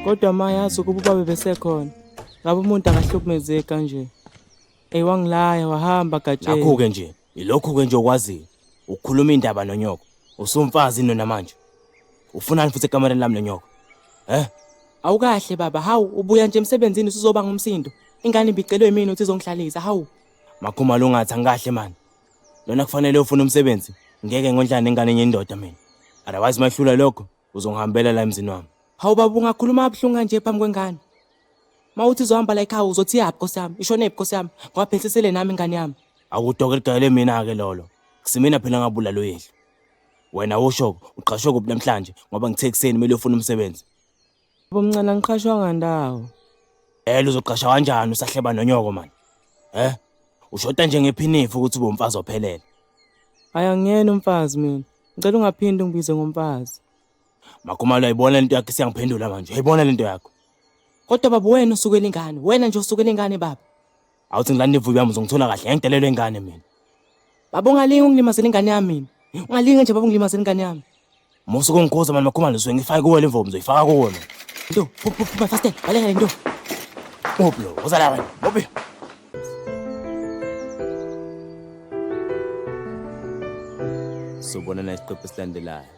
Kodwa mayazi ukuba ubaba besekhona. Ngabe umuntu angahlukumezeki kanje. Wangilaya wahamba gatsheni. Nakho-ke nje, ilokhu-ke nje okwaziyo. Ukukhuluma indaba nonyoko. Usumfazi nina manje. Ufunani futhi ekamereni lami nonyoko? Awukahle baba, hawu ubuya nje emsebenzini usuzoba ngumsindo. Ingane ibicelwe yimina uthi izongihlalisa, hawu. Makhuma lungathi angikahle mani. Lona kufanele ufune umsebenzi. Ngeke ngondlana nengane enye indoda mina. Otherwise mahlula lokho uzongihambela la emzini wami. Hawu baba ungakhuluma abhlungu kanje phambi kwengane. Mawuthi uzohamba la ekhaya uzothi yaphi Nkosi yami? Ishone ephi Nkosi yami? Ngoba phela sisele nami ingane yami. Akudoke ligayele mina-ke lolo. Kusimina phela ngabulala uyehlo. Wena usho uqashwe kuphi namhlanje ngoba ngithe kuseni kumele ufune umsebenzi. Baba omncane angiqashwanga ndawo. Uzoqasha kanjani usahleba nonyoko mani? Ushoda nje ngephinifu ukuthi ube umfazi ophelele. Hayi angiyena umfazi mina. Ngicela ungaphindi ungibize ngomfazi. Makhumalo ayibona lento yakho siyangiphendula manje. Uyayibona lento yakho. Kodwa baba wena usukela ingane. Wena nje usukela ingane baba. Awuthi ngilanda ivubi yami uzongithola kahle ngidelelwe ingane mina. Baba ungalingi ungilimazela ingane yami mina. Ungalingi nje baba ungilimazela ingane yami. Musu kungikhoza mani Makhumalo usuke ngifake kuwe le mvomo uzoyifaka kuwe mina. Nto, phuma fast, baleka nto. Moplo, uzala wena. Mopi. Sobona na isiqephu esilandelayo.